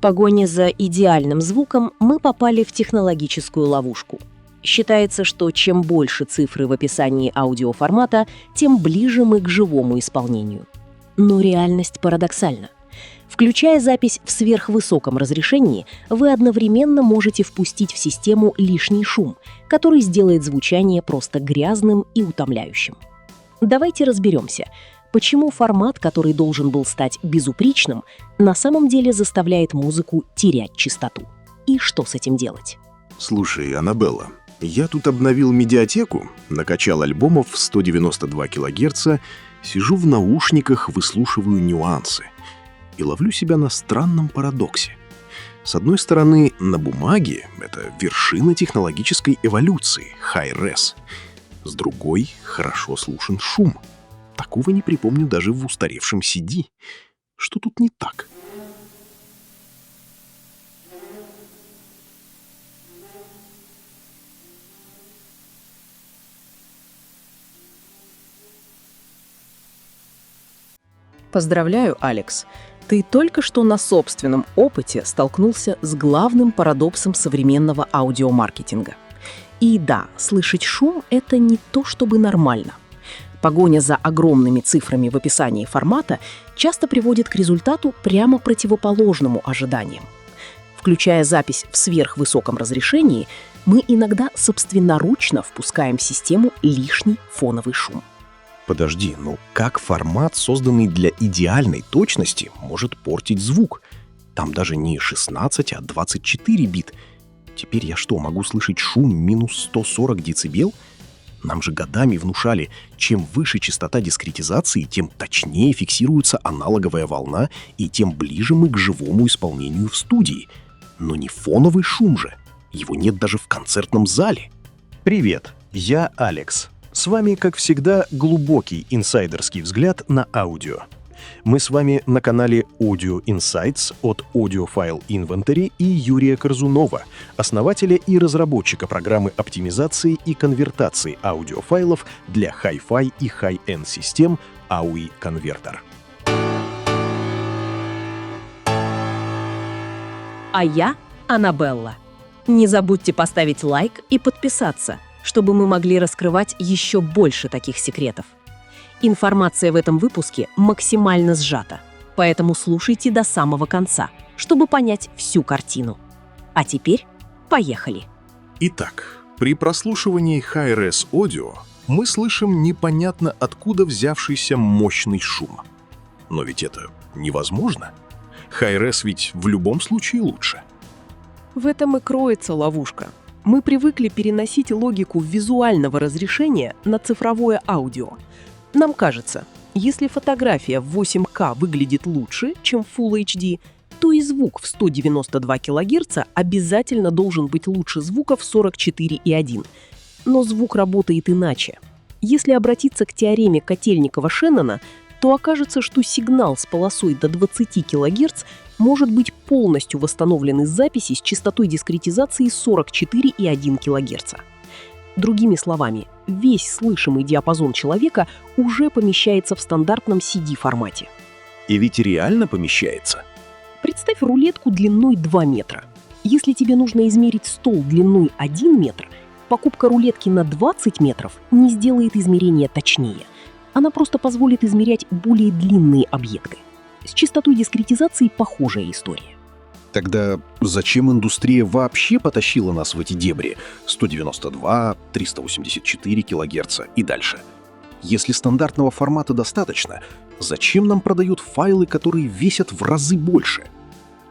погоне за идеальным звуком мы попали в технологическую ловушку. Считается, что чем больше цифры в описании аудиоформата, тем ближе мы к живому исполнению. Но реальность парадоксальна. Включая запись в сверхвысоком разрешении, вы одновременно можете впустить в систему лишний шум, который сделает звучание просто грязным и утомляющим. Давайте разберемся, почему формат, который должен был стать безупречным, на самом деле заставляет музыку терять чистоту. И что с этим делать? Слушай, Аннабелла, я тут обновил медиатеку, накачал альбомов в 192 кГц, сижу в наушниках, выслушиваю нюансы и ловлю себя на странном парадоксе. С одной стороны, на бумаге это вершина технологической эволюции, Hi-Res. С другой, хорошо слушен шум. Такого не припомню даже в устаревшем CD. Что тут не так? Поздравляю, Алекс. Ты только что на собственном опыте столкнулся с главным парадоксом современного аудиомаркетинга. И да, слышать шум — это не то чтобы нормально. Погоня за огромными цифрами в описании формата часто приводит к результату прямо противоположному ожиданиям. Включая запись в сверхвысоком разрешении, мы иногда собственноручно впускаем в систему лишний фоновый шум. Подожди, ну как формат, созданный для идеальной точности, может портить звук? Там даже не 16, а 24 бит. Теперь я что, могу слышать шум минус 140 дБ? Нам же годами внушали, чем выше частота дискретизации, тем точнее фиксируется аналоговая волна и тем ближе мы к живому исполнению в студии. Но не фоновый шум же. Его нет даже в концертном зале. Привет, я Алекс. С вами, как всегда, глубокий инсайдерский взгляд на аудио. Мы с вами на канале Audio Insights от Audiophile Inventory и Юрия Корзунова, основателя и разработчика программы оптимизации и конвертации аудиофайлов для Hi-Fi и High-End систем AUI Converter. А я Аннабелла. Не забудьте поставить лайк и подписаться, чтобы мы могли раскрывать еще больше таких секретов. Информация в этом выпуске максимально сжата, поэтому слушайте до самого конца, чтобы понять всю картину. А теперь поехали! Итак, при прослушивании Hi-Res Audio мы слышим непонятно откуда взявшийся мощный шум. Но ведь это невозможно. Hi-Res ведь в любом случае лучше. В этом и кроется ловушка. Мы привыкли переносить логику визуального разрешения на цифровое аудио. Нам кажется, если фотография в 8К выглядит лучше, чем в Full HD, то и звук в 192 кГц обязательно должен быть лучше звука в 44,1. Но звук работает иначе. Если обратиться к теореме Котельникова-Шеннона, то окажется, что сигнал с полосой до 20 кГц может быть полностью восстановлен из записи с частотой дискретизации 44,1 кГц. Другими словами, весь слышимый диапазон человека уже помещается в стандартном CD-формате. И ведь реально помещается. Представь рулетку длиной 2 метра. Если тебе нужно измерить стол длиной 1 метр, покупка рулетки на 20 метров не сделает измерения точнее. Она просто позволит измерять более длинные объекты. С частотой дискретизации похожая история. Тогда зачем индустрия вообще потащила нас в эти дебри 192, 384 кГц и дальше? Если стандартного формата достаточно, зачем нам продают файлы, которые весят в разы больше?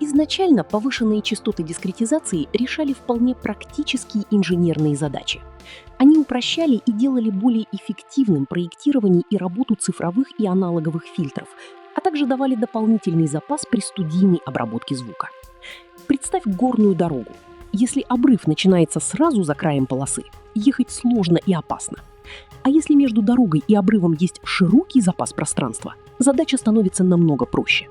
Изначально повышенные частоты дискретизации решали вполне практические инженерные задачи. Они упрощали и делали более эффективным проектирование и работу цифровых и аналоговых фильтров, а также давали дополнительный запас при студийной обработке звука. Представь горную дорогу. Если обрыв начинается сразу за краем полосы, ехать сложно и опасно. А если между дорогой и обрывом есть широкий запас пространства, задача становится намного проще.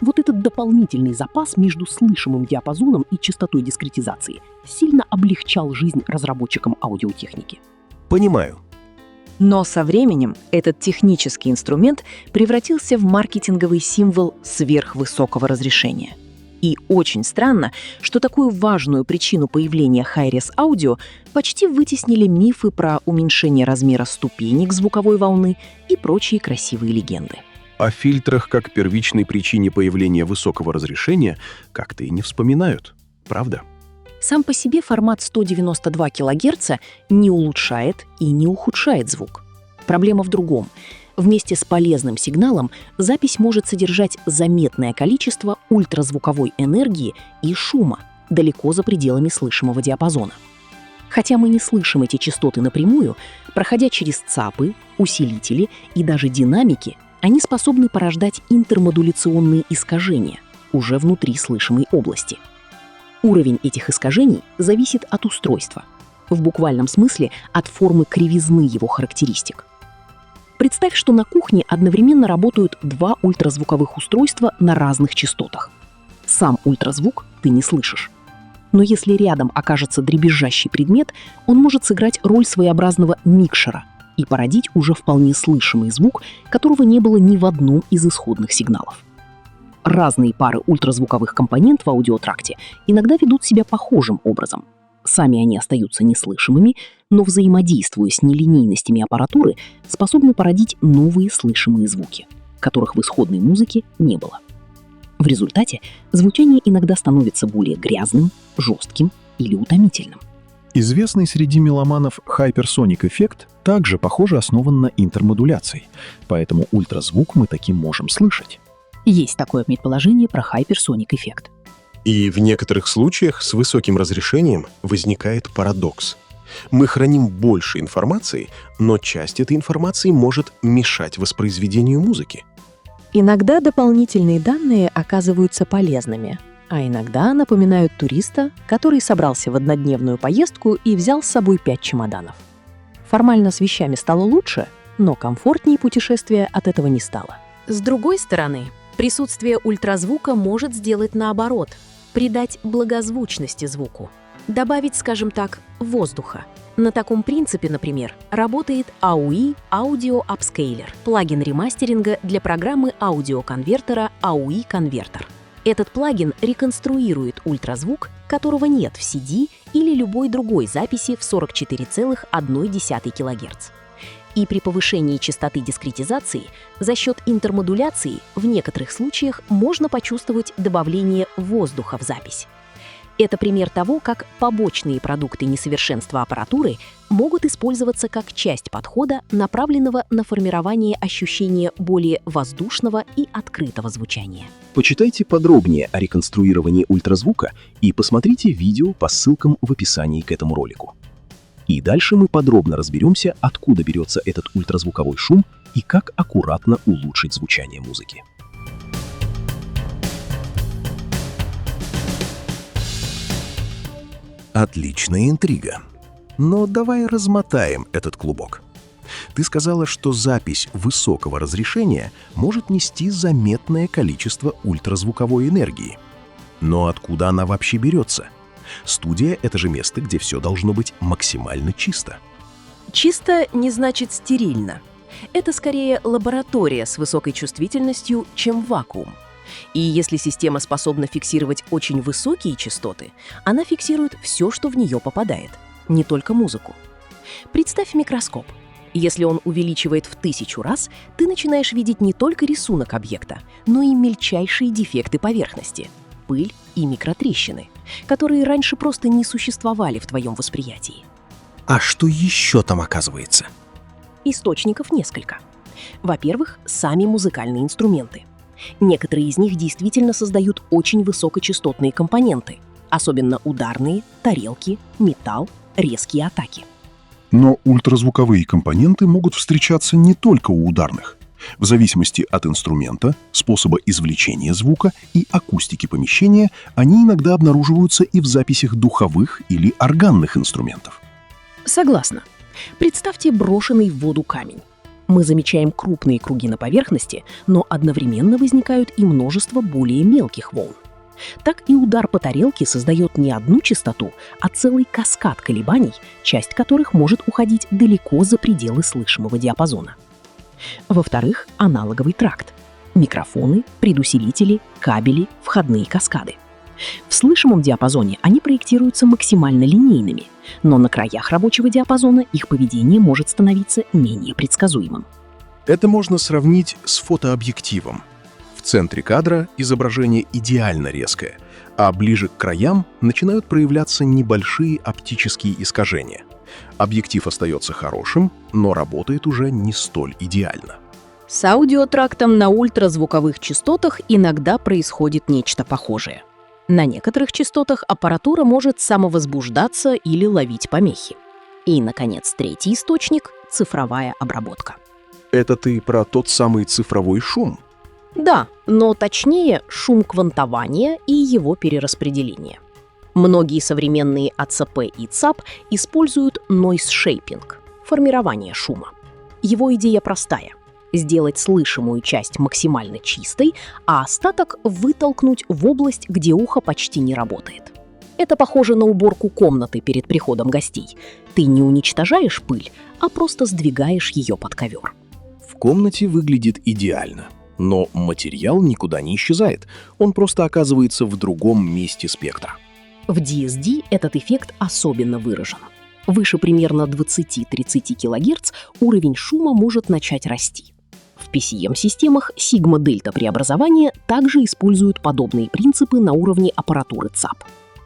Вот этот дополнительный запас между слышимым диапазоном и частотой дискретизации сильно облегчал жизнь разработчикам аудиотехники. Понимаю. Но со временем этот технический инструмент превратился в маркетинговый символ сверхвысокого разрешения. И очень странно, что такую важную причину появления Hi-Res аудио почти вытеснили мифы про уменьшение размера ступенек звуковой волны и прочие красивые легенды. О фильтрах как первичной причине появления высокого разрешения как-то и не вспоминают, правда? Сам по себе формат 192 кГц не улучшает и не ухудшает звук. Проблема в другом. Вместе с полезным сигналом запись может содержать заметное количество ультразвуковой энергии и шума далеко за пределами слышимого диапазона. Хотя мы не слышим эти частоты напрямую, проходя через ЦАПы, усилители и даже динамики, они способны порождать интермодуляционные искажения уже внутри слышимой области. Уровень этих искажений зависит от устройства, в буквальном смысле от формы кривизны его характеристик. Представь, что на кухне одновременно работают два ультразвуковых устройства на разных частотах. Сам ультразвук ты не слышишь. Но если рядом окажется дребезжащий предмет, он может сыграть роль своеобразного микшера и породить уже вполне слышимый звук, которого не было ни в одном из исходных сигналов. Разные пары ультразвуковых компонент в аудиотракте иногда ведут себя похожим образом. Сами они остаются неслышимыми, но, взаимодействуя с нелинейностями аппаратуры, способны породить новые слышимые звуки, которых в исходной музыке не было. В результате звучание иногда становится более грязным, жестким или утомительным. Известный среди меломанов хайперсоник эффект также, похоже, основан на интермодуляции, поэтому ультразвук мы таким можем слышать. Есть такое предположение про хайперсоник эффект. И в некоторых случаях с высоким разрешением возникает парадокс. Мы храним больше информации, но часть этой информации может мешать воспроизведению музыки. Иногда дополнительные данные оказываются полезными, а иногда напоминают туриста, который собрался в однодневную поездку и взял с собой 5 чемоданов. Формально с вещами стало лучше, но комфортнее путешествие от этого не стало. С другой стороны, присутствие ультразвука может сделать наоборот – придать благозвучности звуку, добавить, скажем так, воздуха. На таком принципе, например, работает AUI Audio Upscaler, плагин ремастеринга для программы аудиоконвертера AUI Converter. Этот плагин реконструирует ультразвук, которого нет в CD или любой другой записи в 44,1 кГц. И при повышении частоты дискретизации за счет интермодуляции в некоторых случаях можно почувствовать добавление воздуха в запись. Это пример того, как побочные продукты несовершенства аппаратуры могут использоваться как часть подхода, направленного на формирование ощущения более воздушного и открытого звучания. Почитайте подробнее о реконструировании ультразвука и посмотрите видео по ссылкам в описании к этому ролику. И дальше мы подробно разберемся, откуда берется этот ультразвуковой шум и как аккуратно улучшить звучание музыки. Отличная интрига. Но давай размотаем этот клубок. Ты сказала, что запись высокого разрешения может нести заметное количество ультразвуковой энергии. Но откуда она вообще берется? Студия — это же место, где все должно быть максимально чисто. Чисто не значит стерильно. Это скорее лаборатория с высокой чувствительностью, чем вакуум. И если система способна фиксировать очень высокие частоты, она фиксирует все, что в нее попадает, не только музыку. Представь микроскоп. Если он увеличивает в 1000 раз, ты начинаешь видеть не только рисунок объекта, но и мельчайшие дефекты поверхности — пыль и микротрещины, которые раньше просто не существовали в твоем восприятии. А что еще там оказывается? Источников несколько. Во-первых, сами музыкальные инструменты. Некоторые из них действительно создают очень высокочастотные компоненты, особенно ударные, тарелки, металл, резкие атаки. Но ультразвуковые компоненты могут встречаться не только у ударных. В зависимости от инструмента, способа извлечения звука и акустики помещения, они иногда обнаруживаются и в записях духовых или органных инструментов. Согласна. Представьте брошенный в воду камень. Мы замечаем крупные круги на поверхности, но одновременно возникают и множество более мелких волн. Так и удар по тарелке создает не одну частоту, а целый каскад колебаний, часть которых может уходить далеко за пределы слышимого диапазона. Во-вторых, аналоговый тракт. Микрофоны, предусилители, кабели, входные каскады. слышимом диапазоне они проектируются максимально линейными, но на краях рабочего диапазона их поведение может становиться менее предсказуемым. Это можно сравнить с фотообъективом. В центре кадра изображение идеально резкое, а ближе к краям начинают проявляться небольшие оптические искажения. Объектив остается хорошим, но работает уже не столь идеально. С аудиотрактом на ультразвуковых частотах иногда происходит нечто похожее. На некоторых частотах аппаратура может самовозбуждаться или ловить помехи. И, наконец, третий источник — цифровая обработка. Это ты про тот самый цифровой шум? Да, но точнее шум квантования и его перераспределения. Многие современные АЦП и ЦАП используют noise shaping — формирование шума. Его идея простая — сделать слышимую часть максимально чистой, а остаток вытолкнуть в область, где ухо почти не работает. Это похоже на уборку комнаты перед приходом гостей. Ты не уничтожаешь пыль, а просто сдвигаешь ее под ковер. В комнате выглядит идеально, но материал никуда не исчезает, он просто оказывается в другом месте спектра. В DSD этот эффект особенно выражен. Выше примерно 20-30 кГц уровень шума может начать расти. В PCM-системах сигма-дельта преобразования также используют подобные принципы на уровне аппаратуры ЦАП.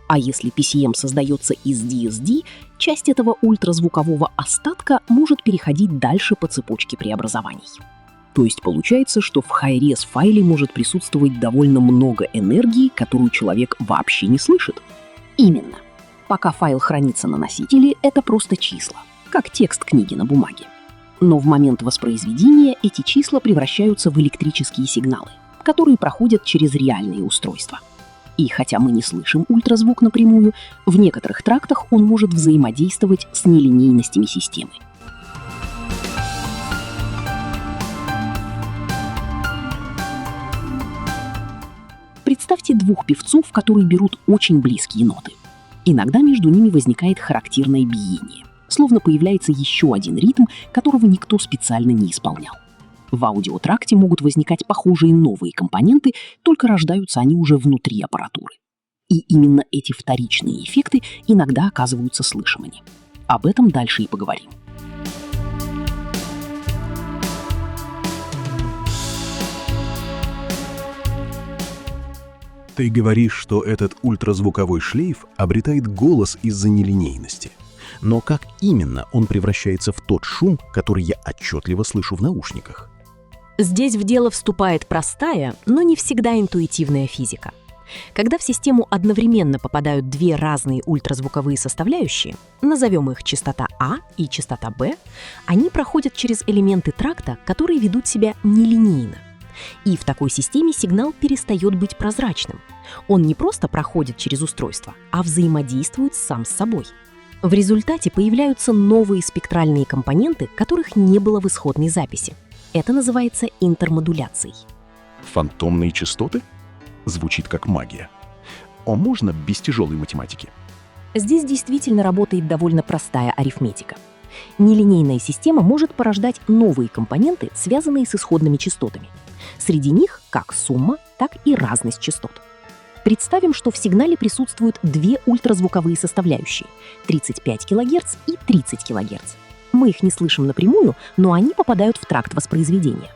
А если PCM создается из DSD, часть этого ультразвукового остатка может переходить дальше по цепочке преобразований. То есть получается, что в high-res файле может присутствовать довольно много энергии, которую человек вообще не слышит. Именно. Пока файл хранится на носителе, это просто числа, как текст книги на бумаге. Но в момент воспроизведения эти числа превращаются в электрические сигналы, которые проходят через реальные устройства. И хотя мы не слышим ультразвук напрямую, в некоторых трактах он может взаимодействовать с нелинейностями системы. Представьте двух певцов, которые берут очень близкие ноты. Иногда между ними возникает характерное биение, словно появляется еще один ритм, которого никто специально не исполнял. В аудиотракте могут возникать похожие новые компоненты, только рождаются они уже внутри аппаратуры. И именно эти вторичные эффекты иногда оказываются слышимыми. Об этом дальше и поговорим. Ты говоришь, что этот ультразвуковой шлейф обретает голос из-за нелинейности. Но как именно он превращается в тот шум, который я отчетливо слышу в наушниках? Здесь в дело вступает простая, но не всегда интуитивная физика. Когда в систему одновременно попадают две разные ультразвуковые составляющие, назовем их частота А и частота Б, они проходят через элементы тракта, которые ведут себя нелинейно. И в такой системе сигнал перестает быть прозрачным. Он не просто проходит через устройство, а взаимодействует сам с собой. В результате появляются новые спектральные компоненты, которых не было в исходной записи. Это называется интермодуляцией. Фантомные частоты? Звучит как магия. А можно без тяжелой математики? Здесь действительно работает довольно простая арифметика. Нелинейная система может порождать новые компоненты, связанные с исходными частотами. Среди них как сумма, так и разность частот. Представим, что в сигнале присутствуют две ультразвуковые составляющие — 35 кГц и 30 кГц. Мы их не слышим напрямую, но они попадают в тракт воспроизведения.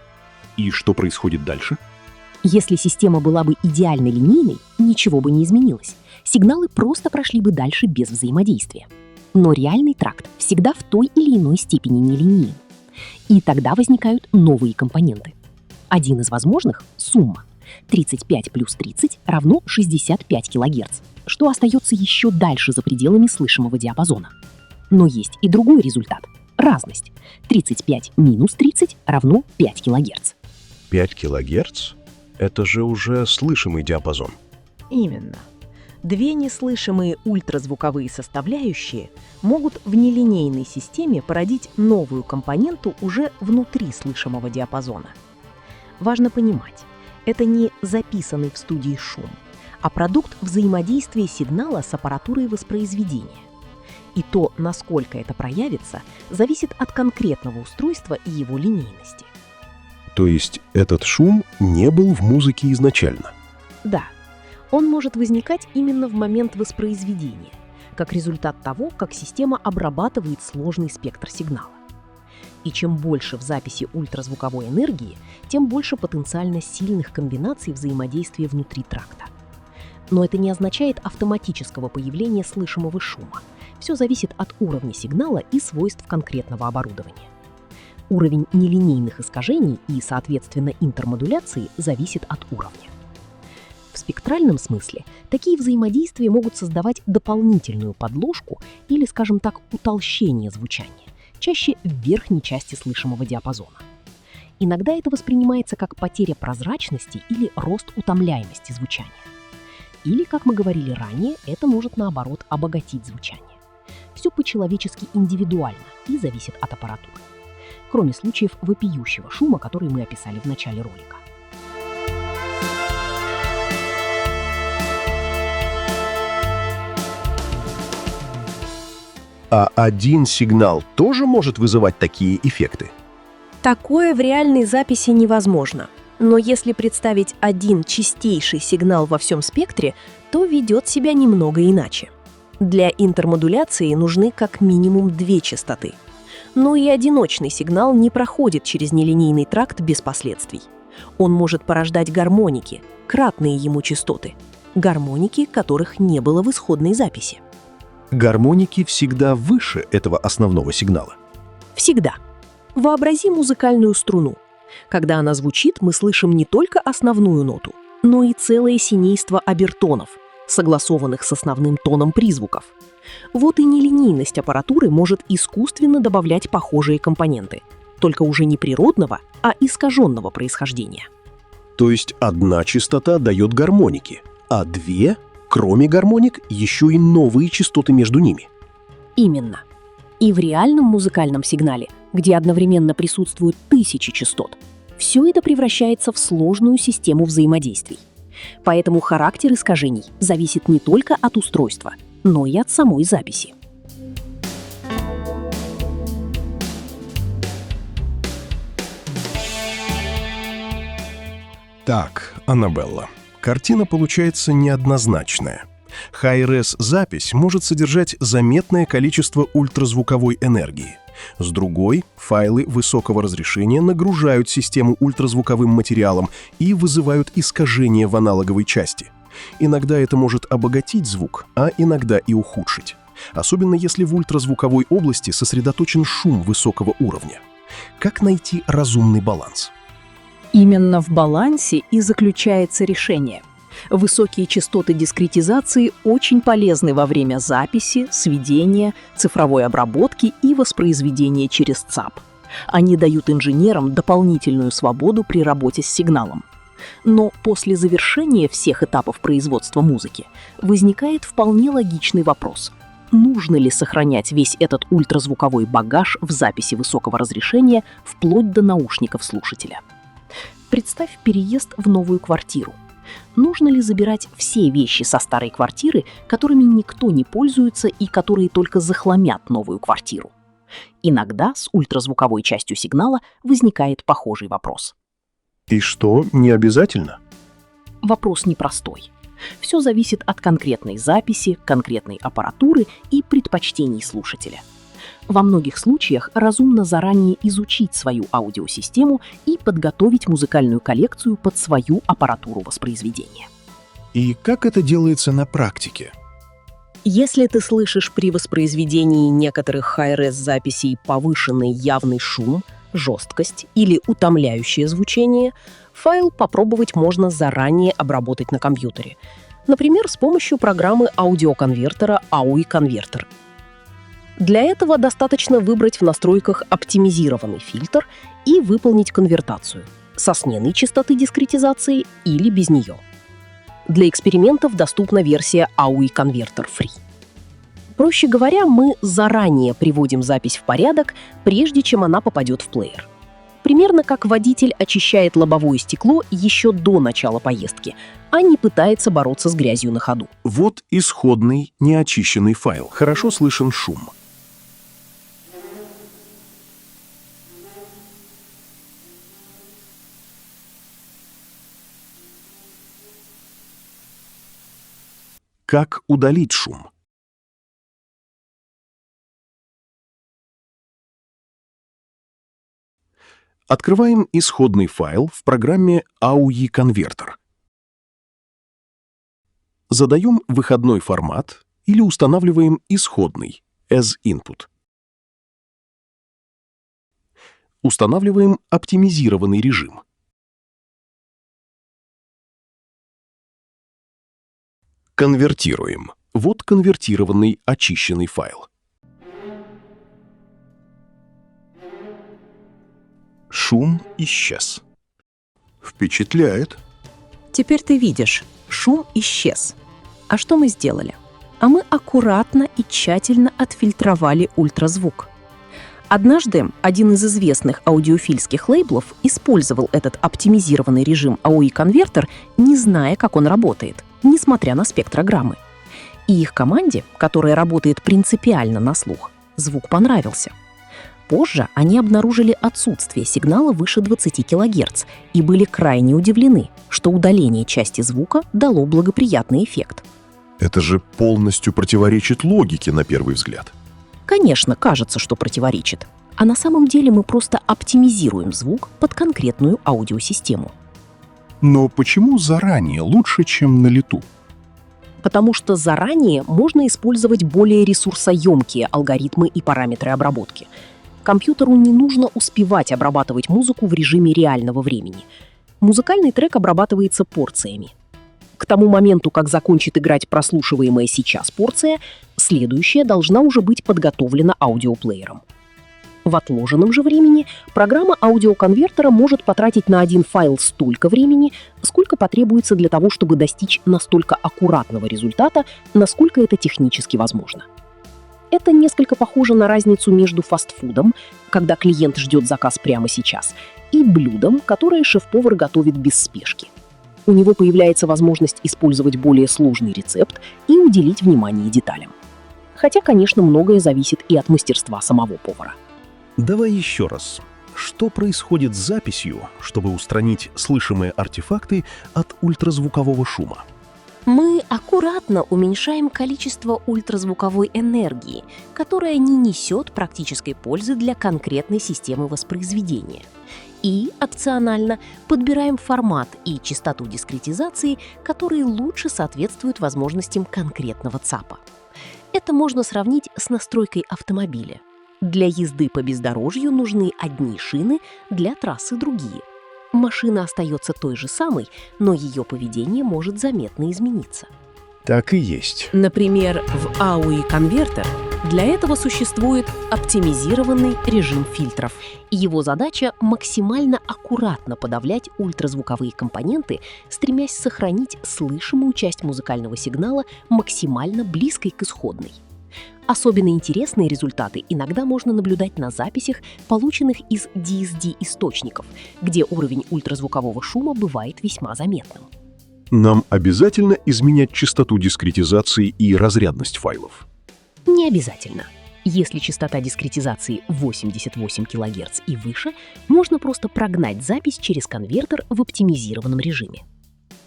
И что происходит дальше? Если система была бы идеально линейной, ничего бы не изменилось. Сигналы просто прошли бы дальше без взаимодействия. Но реальный тракт всегда в той или иной степени нелинеен. И тогда возникают новые компоненты. Один из возможных — сумма. 35 плюс 30 равно 65 кГц, что остается еще дальше за пределами слышимого диапазона. Но есть и другой результат — разность. 35 минус 30 равно 5 кГц. 5 кГц? Это же уже слышимый диапазон. Именно. Две неслышимые ультразвуковые составляющие могут в нелинейной системе породить новую компоненту уже внутри слышимого диапазона. Важно понимать, это не записанный в студии шум, а продукт взаимодействия сигнала с аппаратурой воспроизведения. И то, насколько это проявится, зависит от конкретного устройства и его линейности. То есть этот шум не был в музыке изначально? Да, Он может возникать именно в момент воспроизведения, как результат того, как система обрабатывает сложный спектр сигнала. И чем больше в записи ультразвуковой энергии, тем больше потенциально сильных комбинаций взаимодействия внутри тракта. Но это не означает автоматического появления слышимого шума. Все зависит от уровня сигнала и свойств конкретного оборудования. Уровень нелинейных искажений и, соответственно, интермодуляции зависит от уровня. В спектральном смысле такие взаимодействия могут создавать дополнительную подложку или, скажем так, утолщение звучания, чаще в верхней части слышимого диапазона. Иногда это воспринимается как потеря прозрачности или рост утомляемости звучания. Или, как мы говорили ранее, это может, наоборот, обогатить звучание. Все по-человечески индивидуально и зависит от аппаратуры. Кроме случаев вопиющего шума, который мы описали в начале ролика. А один сигнал тоже может вызывать такие эффекты? Такое в реальной записи невозможно. Но если представить один чистейший сигнал во всем спектре, то ведет себя немного иначе. Для интермодуляции нужны как минимум две частоты. Но и одиночный сигнал не проходит через нелинейный тракт без последствий. Он может порождать гармоники, кратные ему частоты, гармоники, которых не было в исходной записи. Гармоники всегда выше этого основного сигнала. Всегда. Вообрази музыкальную струну. Когда она звучит, мы слышим не только основную ноту, но и целое семейство обертонов, согласованных с основным тоном призвуков. Вот и нелинейность аппаратуры может искусственно добавлять похожие компоненты, только уже не природного, а искаженного происхождения. То есть одна частота дает гармоники, а две, кроме гармоник, еще и новые частоты между ними. Именно. И в реальном музыкальном сигнале, где одновременно присутствуют тысячи частот, все это превращается в сложную систему взаимодействий. Поэтому характер искажений зависит не только от устройства, но и от самой записи. Так, Аннабелла, картина получается неоднозначная. High-res-запись может содержать заметное количество ультразвуковой энергии. С другой, файлы высокого разрешения нагружают систему ультразвуковым материалом и вызывают искажения в аналоговой части. Иногда это может обогатить звук, а иногда и ухудшить. Особенно если в ультразвуковой области сосредоточен шум высокого уровня. Как найти разумный баланс? Именно в балансе и заключается решение. Высокие частоты дискретизации очень полезны во время записи, сведения, цифровой обработки и воспроизведения через ЦАП. Они дают инженерам дополнительную свободу при работе с сигналом. Но после завершения всех этапов производства музыки возникает вполне логичный вопрос. Нужно ли сохранять весь этот ультразвуковой багаж в записи высокого разрешения вплоть до наушников слушателя? Представь переезд в новую квартиру. Нужно ли забирать все вещи со старой квартиры, которыми никто не пользуется и которые только захламят новую квартиру? Иногда с ультразвуковой частью сигнала возникает похожий вопрос. И что, не обязательно? Вопрос непростой. Все зависит от конкретной записи, конкретной аппаратуры и предпочтений слушателя. Во многих случаях разумно заранее изучить свою аудиосистему и подготовить музыкальную коллекцию под свою аппаратуру воспроизведения. И как это делается на практике? Если ты слышишь при воспроизведении некоторых high-res записей повышенный явный шум, жесткость или утомляющее звучание, файл попробовать можно заранее обработать на компьютере. Например, с помощью программы аудиоконвертера AUI Converter. Для этого достаточно выбрать в настройках оптимизированный фильтр и выполнить конвертацию со сменой частоты дискретизации или без нее. Для экспериментов доступна версия AUI Converter Free. Проще говоря, мы заранее приводим запись в порядок, прежде чем она попадет в плеер. Примерно как водитель очищает лобовое стекло еще до начала поездки, а не пытается бороться с грязью на ходу. Вот исходный неочищенный файл. Хорошо слышен шум. Как удалить шум? Открываем исходный файл в программе AUI Converter. Задаем выходной формат или устанавливаем исходный as input. Устанавливаем оптимизированный режим. Конвертируем. Вот конвертированный очищенный файл. Шум исчез. Впечатляет. Теперь ты видишь, шум исчез. А что мы сделали? А мы аккуратно и тщательно отфильтровали ультразвук. Однажды один из известных аудиофильских лейблов использовал этот оптимизированный режим AUI Converter, не зная, как он работает, несмотря на спектрограммы. И их команде, которая работает принципиально на слух, звук понравился. Позже они обнаружили отсутствие сигнала выше 20 кГц и были крайне удивлены, что удаление части звука дало благоприятный эффект. Это же полностью противоречит логике на первый взгляд. Конечно, кажется, что противоречит. А на самом деле мы просто оптимизируем звук под конкретную аудиосистему. Но почему заранее лучше, чем на лету? Потому что заранее можно использовать более ресурсоемкие алгоритмы и параметры обработки. Компьютеру не нужно успевать обрабатывать музыку в режиме реального времени. Музыкальный трек обрабатывается порциями. К тому моменту, как закончит играть прослушиваемая сейчас порция, следующая должна уже быть подготовлена аудиоплеером. В отложенном же времени программа аудиоконвертера может потратить на один файл столько времени, сколько потребуется для того, чтобы достичь настолько аккуратного результата, насколько это технически возможно. Это несколько похоже на разницу между фастфудом, когда клиент ждет заказ прямо сейчас, и блюдом, которое шеф-повар готовит без спешки. У него появляется возможность использовать более сложный рецепт и уделить внимание деталям. Хотя, конечно, многое зависит и от мастерства самого повара. Давай еще раз. Что происходит с записью, чтобы устранить слышимые артефакты от ультразвукового шума? Мы аккуратно уменьшаем количество ультразвуковой энергии, которая не несет практической пользы для конкретной системы воспроизведения. И опционально подбираем формат и частоту дискретизации, которые лучше соответствуют возможностям конкретного ЦАПа. Это можно сравнить с настройкой автомобиля. Для езды по бездорожью нужны одни шины, для трассы другие. Машина остается той же самой, но ее поведение может заметно измениться. Так и есть. Например, в AUI Converter для этого существует оптимизированный режим фильтров. Его задача — максимально аккуратно подавлять ультразвуковые компоненты, стремясь сохранить слышимую часть музыкального сигнала максимально близкой к исходной. Особенно интересные результаты иногда можно наблюдать на записях, полученных из DSD-источников, где уровень ультразвукового шума бывает весьма заметным. Нам обязательно изменять частоту дискретизации и разрядность файлов? Не обязательно. Если частота дискретизации 88 кГц и выше, можно просто прогнать запись через конвертер в оптимизированном режиме.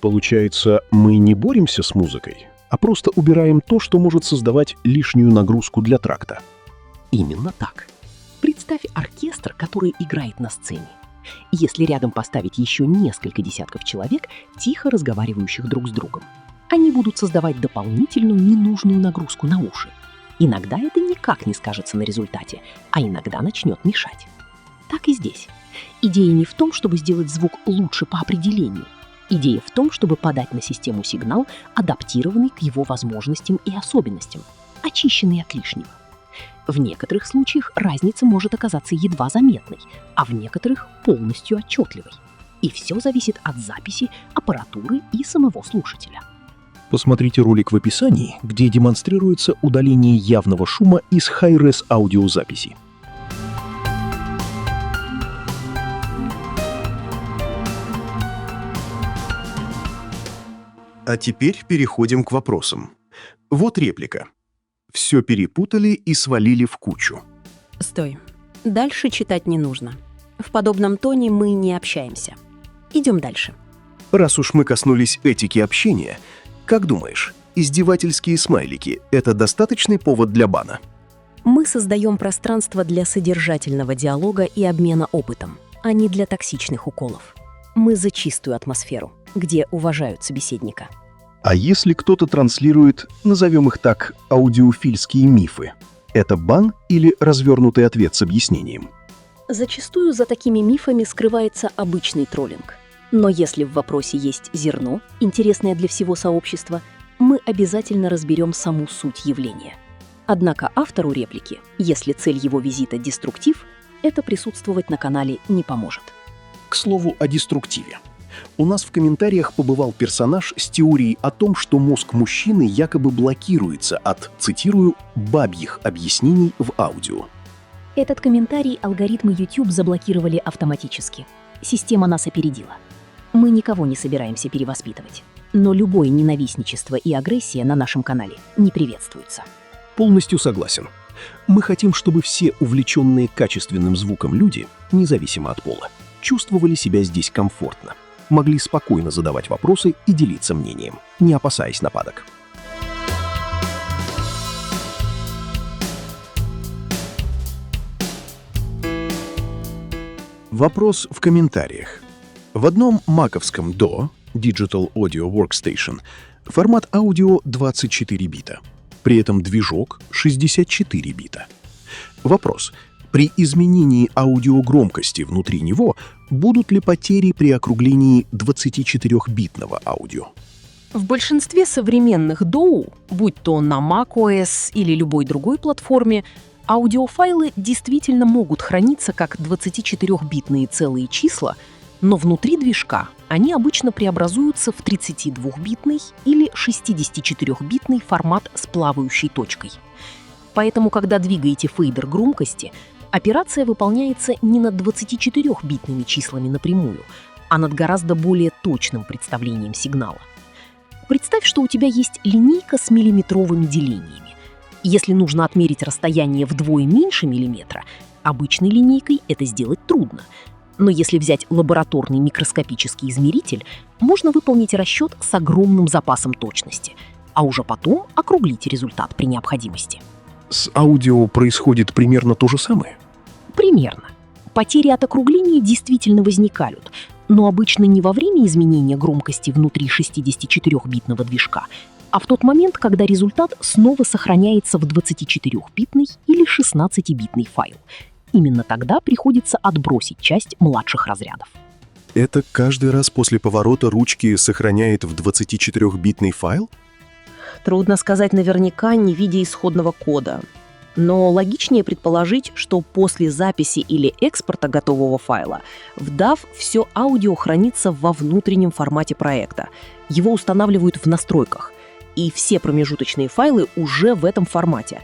Получается, мы не боремся с музыкой, а просто убираем то, что может создавать лишнюю нагрузку для тракта. Именно так. Представь оркестр, который играет на сцене. Если рядом поставить еще несколько десятков человек, тихо разговаривающих друг с другом, они будут создавать дополнительную ненужную нагрузку на уши. Иногда это никак не скажется на результате, а иногда начнет мешать. Так и здесь. Идея не в том, чтобы сделать звук лучше по определению. Идея в том, чтобы подать на систему сигнал, адаптированный к его возможностям и особенностям, очищенный от лишнего. В некоторых случаях разница может оказаться едва заметной, а в некоторых полностью отчетливой. И все зависит от записи, аппаратуры и самого слушателя. Посмотрите ролик в описании, где демонстрируется удаление явного шума из Hi-Res аудиозаписи. А теперь переходим к вопросам. Вот реплика. Все перепутали и свалили в кучу. Стой. Дальше читать не нужно. В подобном тоне мы не общаемся. Идем дальше. Раз уж мы коснулись этики общения, как думаешь, Издевательские смайлики – это достаточный повод для бана? Мы создаем пространство для содержательного диалога и обмена опытом, а не для токсичных уколов. Мы за чистую атмосферу, где уважают собеседника. А если кто-то транслирует, назовем их так, аудиофильские мифы, это бан или развернутый ответ с объяснением? Зачастую за такими мифами скрывается обычный троллинг. Но если в вопросе есть зерно, интересное для всего сообщества, мы обязательно разберем саму суть явления. Однако автору реплики, если цель его визита – деструктив, это присутствовать на канале не поможет. К слову о деструктиве. У нас в комментариях побывал персонаж с теорией о том, что мозг мужчины якобы блокируется от, цитирую, «бабьих объяснений в аудио». Этот комментарий алгоритмы YouTube заблокировали автоматически. Система нас опередила. Мы никого не собираемся перевоспитывать. Но любое ненавистничество и агрессия на нашем канале не приветствуются. Полностью согласен. Мы хотим, чтобы все увлеченные качественным звуком люди, независимо от пола, чувствовали себя здесь комфортно, могли спокойно задавать вопросы и делиться мнением, не опасаясь нападок. Вопрос в комментариях. В одном маковском DAW, Digital Audio Workstation, формат аудио 24 бита. При этом движок 64 бита. Вопрос. При изменении аудиогромкости внутри него будут ли потери при округлении 24-битного аудио? В большинстве современных DAW, будь то на macOS или любой другой платформе, аудиофайлы действительно могут храниться как 24-битные целые числа, но внутри движка они обычно преобразуются в 32-битный или 64-битный формат с плавающей точкой. Поэтому, когда двигаете фейдер громкости, операция выполняется не над 24-битными числами напрямую, а над гораздо более точным представлением сигнала. Представь, что у тебя есть линейка с миллиметровыми делениями. Если нужно отмерить расстояние вдвое меньше миллиметра, обычной линейкой это сделать трудно. Но если взять лабораторный микроскопический измеритель, можно выполнить расчет с огромным запасом точности, а уже потом округлить результат при необходимости. С аудио происходит примерно то же самое? Примерно. Потери от округления действительно возникают, но обычно не во время изменения громкости внутри 64-битного движка, а в тот момент, когда результат снова сохраняется в 24-битный или 16-битный файл. Именно тогда приходится отбросить часть младших разрядов. Это каждый раз после поворота ручки сохраняет в 24-битный файл? Трудно сказать наверняка, не видя исходного кода. Но логичнее предположить, что после записи или экспорта готового файла в DAW все аудио хранится во внутреннем формате проекта. Его устанавливают в настройках. И все промежуточные файлы уже в этом формате.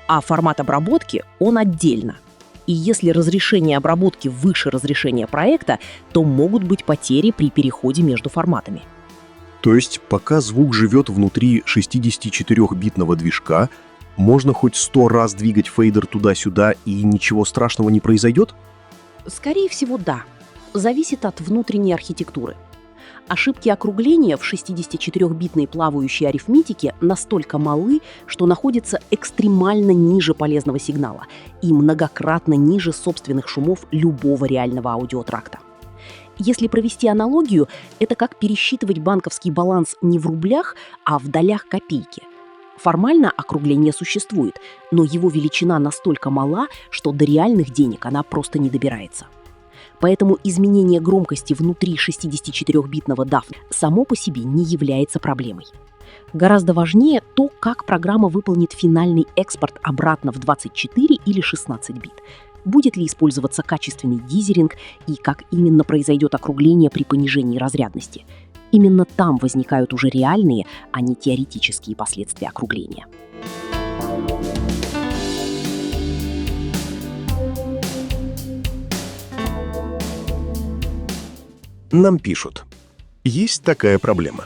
А формат обработки, он отдельно. И если разрешение обработки выше разрешения проекта, то могут быть потери при переходе между форматами. То есть, пока звук живет внутри 64-битного движка, можно хоть 100 раз двигать фейдер туда-сюда, и ничего страшного не произойдет? Скорее всего, да. Зависит от внутренней архитектуры. Ошибки округления в 64-битной плавающей арифметике настолько малы, что находятся экстремально ниже полезного сигнала и многократно ниже собственных шумов любого реального аудиотракта. Если провести аналогию, это как пересчитывать банковский баланс не в рублях, а в долях копейки. Формально округление существует, но его величина настолько мала, что до реальных денег она просто не добирается. Поэтому изменение громкости внутри 64-битного DAW само по себе не является проблемой. Гораздо важнее то, как программа выполнит финальный экспорт обратно в 24 или 16 бит. Будет ли использоваться качественный дизеринг и как именно произойдет округление при понижении разрядности. Именно там возникают уже реальные, а не теоретические последствия округления. Нам пишут. Есть такая проблема.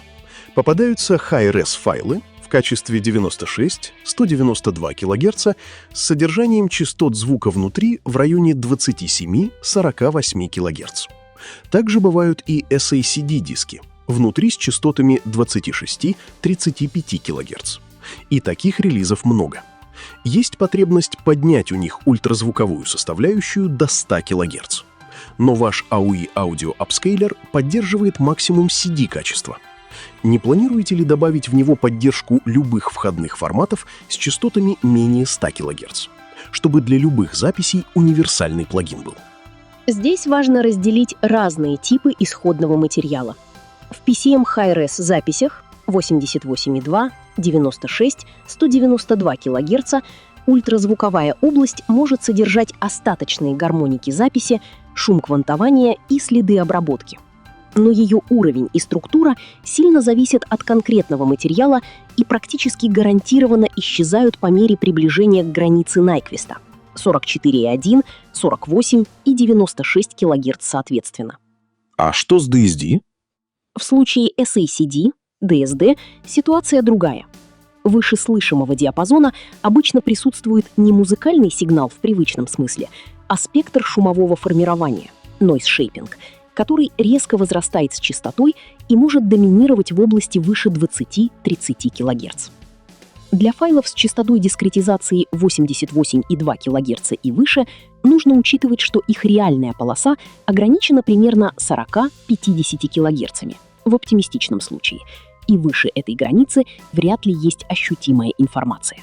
Попадаются high-res файлы в качестве 96, 192 кГц с содержанием частот звука внутри в районе 27-48 кГц. Также бывают и SACD-диски внутри с частотами 26-35 кГц. И таких релизов много. Есть потребность поднять у них ультразвуковую составляющую до 100 кГц. Но ваш AUI Audio Upscaler поддерживает максимум CD-качества. Не планируете ли добавить в него поддержку любых входных форматов с частотами менее 100 кГц, чтобы для любых записей универсальный плагин был? Здесь важно разделить разные типы исходного материала. В PCM Hi-Res записях 88,2, 96, 192 кГц ультразвуковая область может содержать остаточные гармоники записи, шум квантования и следы обработки. Но ее уровень и структура сильно зависят от конкретного материала и практически гарантированно исчезают по мере приближения к границе Найквиста – 44,1, 48 и 96 кГц соответственно. А что с DSD? В случае SACD, DSD ситуация другая. Выше слышимого диапазона обычно присутствует не музыкальный сигнал в привычном смысле, а спектр шумового формирования – noise shaping, который резко возрастает с частотой и может доминировать в области выше 20-30 кГц. Для файлов с частотой дискретизации 88,2 кГц и выше нужно учитывать, что их реальная полоса ограничена примерно 40-50 кГц в оптимистичном случае, и выше этой границы вряд ли есть ощутимая информация.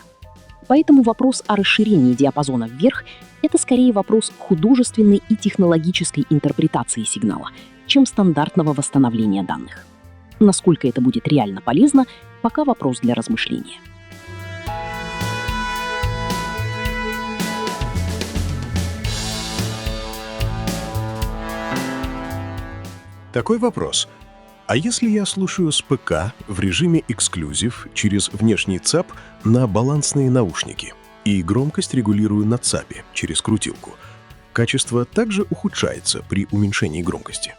Поэтому вопрос о расширении диапазона вверх – это скорее вопрос художественной и технологической интерпретации сигнала, чем стандартного восстановления данных. Насколько это будет реально полезно, пока вопрос для размышления. Такой вопрос. А если я слушаю с ПК в режиме эксклюзив через внешний ЦАП на балансные наушники и громкость регулирую на ЦАПе через крутилку, качество также ухудшается при уменьшении громкости?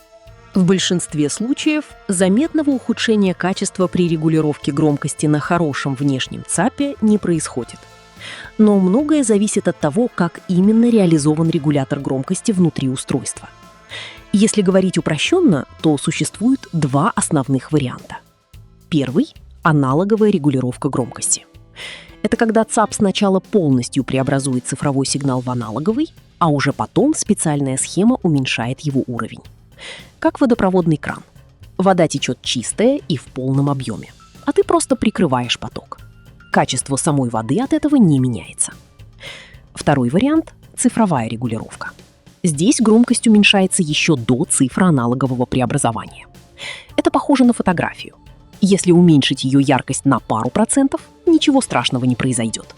В большинстве случаев заметного ухудшения качества при регулировке громкости на хорошем внешнем ЦАПе не происходит. Но многое зависит от того, как именно реализован регулятор громкости внутри устройства. Если говорить упрощенно, то существует два основных варианта. Первый – аналоговая регулировка громкости. Это когда ЦАП сначала полностью преобразует цифровой сигнал в аналоговый, а уже потом специальная схема уменьшает его уровень. Как водопроводный кран. Вода течет чистая и в полном объеме, а ты просто прикрываешь поток. Качество самой воды от этого не меняется. Второй вариант – цифровая регулировка. Здесь громкость уменьшается еще до цифры аналогового преобразования. Это похоже на фотографию. Если уменьшить ее яркость на пару процентов, ничего страшного не произойдет.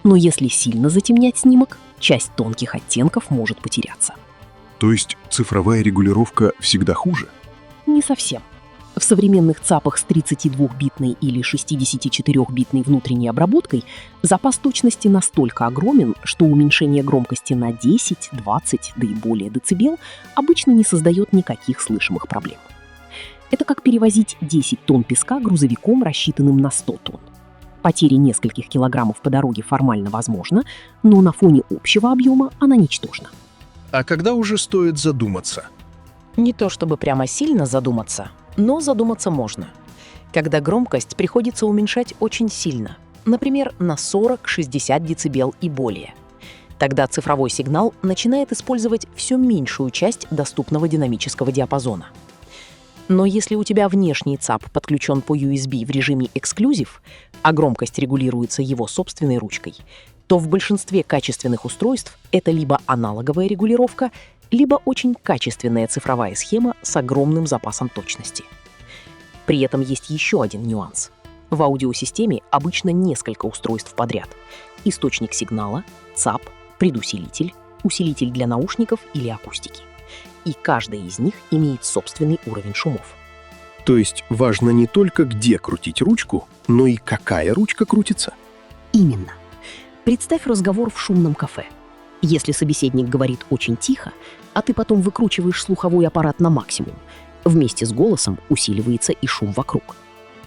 Но если сильно затемнять снимок, часть тонких оттенков может потеряться. То есть цифровая регулировка всегда хуже? Не совсем. В современных ЦАПах с 32-битной или 64-битной внутренней обработкой запас точности настолько огромен, что уменьшение громкости на 10, 20, да и более децибел обычно не создает никаких слышимых проблем. Это как перевозить 10 тонн песка грузовиком, рассчитанным на 100 тонн. Потеря нескольких килограммов по дороге формально возможна, но на фоне общего объема она ничтожна. А когда уже стоит задуматься? Не то чтобы прямо сильно задуматься, но задуматься можно. Когда громкость приходится уменьшать очень сильно, например, на 40-60 дБ и более. Тогда цифровой сигнал начинает использовать все меньшую часть доступного динамического диапазона. Но если у тебя внешний ЦАП подключен по USB в режиме эксклюзив, а громкость регулируется его собственной ручкой, то в большинстве качественных устройств это либо аналоговая регулировка, либо очень качественная цифровая схема с огромным запасом точности. При этом есть еще один нюанс. В аудиосистеме обычно несколько устройств подряд. Источник сигнала, ЦАП, предусилитель, усилитель для наушников или акустики. И каждая из них имеет собственный уровень шумов. То есть важно не только где крутить ручку, но и какая ручка крутится? Именно. Представь разговор в шумном кафе. Если собеседник говорит очень тихо, а ты потом выкручиваешь слуховой аппарат на максимум, вместе с голосом усиливается и шум вокруг.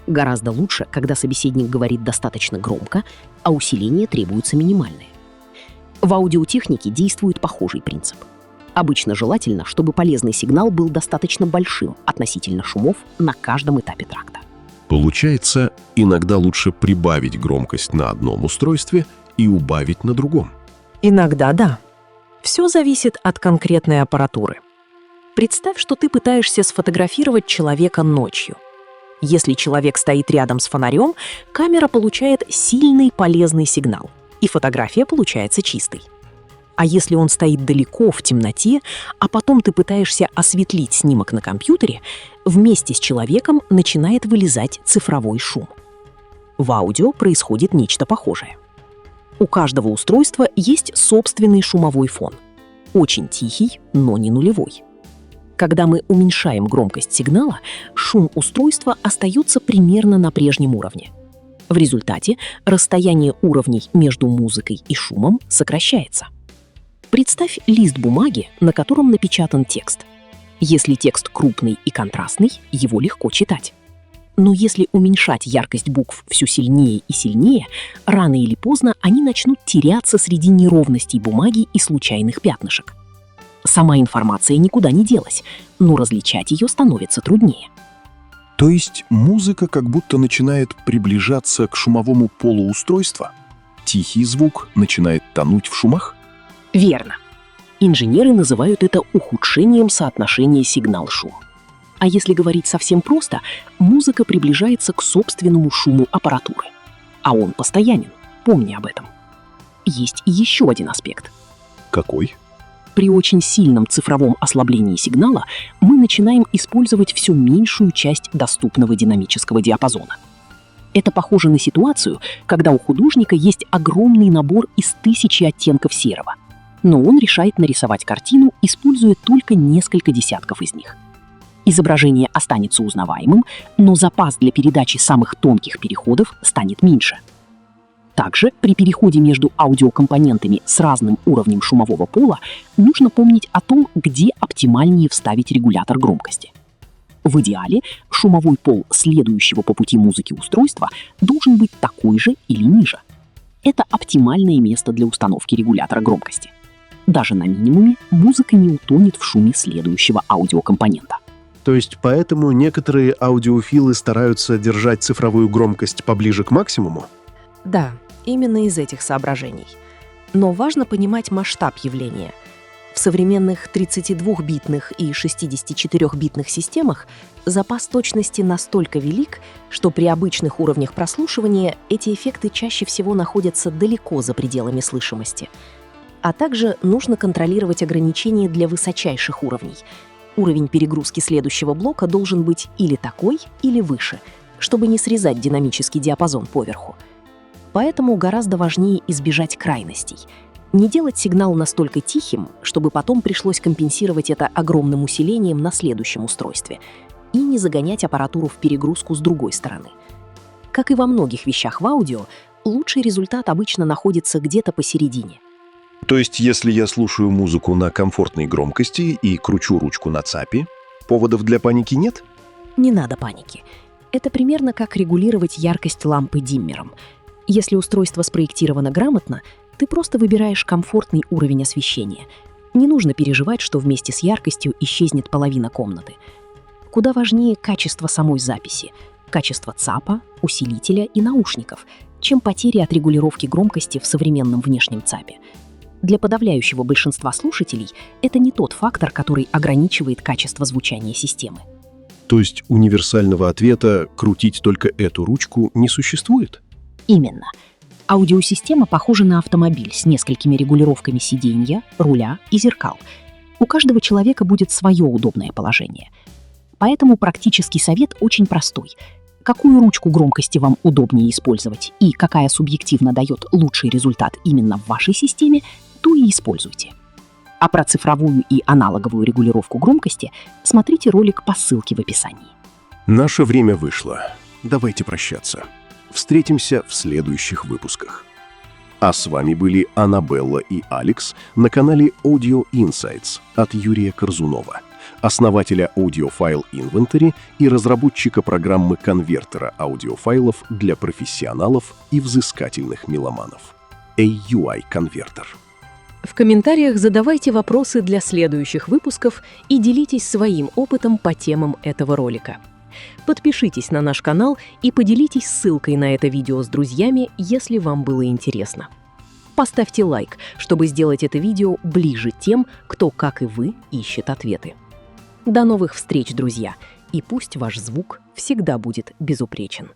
Гораздо лучше, когда собеседник говорит достаточно громко, а усиление требуется минимальное. В аудиотехнике действует похожий принцип. Обычно желательно, чтобы полезный сигнал был достаточно большим относительно шумов на каждом этапе тракта. Получается, иногда лучше прибавить громкость на одном устройстве и убавить на другом. Иногда да. Все зависит от конкретной аппаратуры. Представь, что ты пытаешься сфотографировать человека ночью. Если человек стоит рядом с фонарем, камера получает сильный полезный сигнал, и фотография получается чистой. А если он стоит далеко в темноте, а потом ты пытаешься осветлить снимок на компьютере, вместе с человеком начинает вылезать цифровой шум. В аудио происходит нечто похожее. У каждого устройства есть собственный шумовой фон. Очень тихий, но не нулевой. Когда мы уменьшаем громкость сигнала, шум устройства остается примерно на прежнем уровне. В результате расстояние уровней между музыкой и шумом сокращается. Представь лист бумаги, на котором напечатан текст. Если текст крупный и контрастный, его легко читать. Но если уменьшать яркость букв все сильнее и сильнее, рано или поздно они начнут теряться среди неровностей бумаги и случайных пятнышек. Сама информация никуда не делась, но различать ее становится труднее. То есть музыка как будто начинает приближаться к шумовому полу устройства? Тихий звук начинает тонуть в шумах? Верно. Инженеры называют это ухудшением соотношения сигнал-шум. А если говорить совсем просто, музыка приближается к собственному шуму аппаратуры. А он постоянен, помни об этом. Есть и еще один аспект. Какой? При очень сильном цифровом ослаблении сигнала мы начинаем использовать все меньшую часть доступного динамического диапазона. Это похоже на ситуацию, когда у художника есть огромный набор из 1000 оттенков серого, но он решает нарисовать картину, используя только несколько десятков из них. Изображение останется узнаваемым, но запас для передачи самых тонких переходов станет меньше. Также при переходе между аудиокомпонентами с разным уровнем шумового пола нужно помнить о том, где оптимальнее вставить регулятор громкости. В идеале шумовой пол следующего по пути музыки устройства должен быть такой же или ниже. Это оптимальное место для установки регулятора громкости. Даже на минимуме музыка не утонет в шуме следующего аудиокомпонента. То есть поэтому некоторые аудиофилы стараются держать цифровую громкость поближе к максимуму? Да, именно из этих соображений. Но важно понимать масштаб явления. В современных 32-битных и 64-битных системах запас точности настолько велик, что при обычных уровнях прослушивания эти эффекты чаще всего находятся далеко за пределами слышимости. А также нужно контролировать ограничения для высочайших уровней. Уровень перегрузки следующего блока должен быть или такой, или выше, чтобы не срезать динамический диапазон поверху. Поэтому гораздо важнее избежать крайностей. Не делать сигнал настолько тихим, чтобы потом пришлось компенсировать это огромным усилением на следующем устройстве, и не загонять аппаратуру в перегрузку с другой стороны. Как и во многих вещах в аудио, лучший результат обычно находится где-то посередине. То есть, если я слушаю музыку на комфортной громкости и кручу ручку на ЦАПе, поводов для паники нет? Не надо паники. Это примерно как регулировать яркость лампы диммером. Если устройство спроектировано грамотно, ты просто выбираешь комфортный уровень освещения. Не нужно переживать, что вместе с яркостью исчезнет половина комнаты. Куда важнее качество самой записи, качество ЦАПа, усилителя и наушников, чем потери от регулировки громкости в современном внешнем ЦАПе. Для подавляющего большинства слушателей это не тот фактор, который ограничивает качество звучания системы. То есть универсального ответа «крутить только эту ручку» не существует? Именно. Аудиосистема похожа на автомобиль с несколькими регулировками сиденья, руля и зеркал. У каждого человека будет свое удобное положение. Поэтому практический совет очень простой. Какую ручку громкости вам удобнее использовать и какая субъективно дает лучший результат именно в вашей системе, то и используйте. А про цифровую и аналоговую регулировку громкости смотрите ролик по ссылке в описании. Наше время вышло. Давайте прощаться. Встретимся в следующих выпусках. А с вами были Аннабелла и Алекс на канале Audio Insights от Юрия Корзунова, основателя Audiophile Inventory и разработчика программы конвертера аудиофайлов для профессионалов и взыскательных меломанов. AUI Converter. В комментариях задавайте вопросы для следующих выпусков и делитесь своим опытом по темам этого ролика. Подпишитесь на наш канал и поделитесь ссылкой на это видео с друзьями, если вам было интересно. Поставьте лайк, чтобы сделать это видео ближе тем, кто, как и вы, ищет ответы. До новых встреч, друзья, и пусть ваш звук всегда будет безупречен.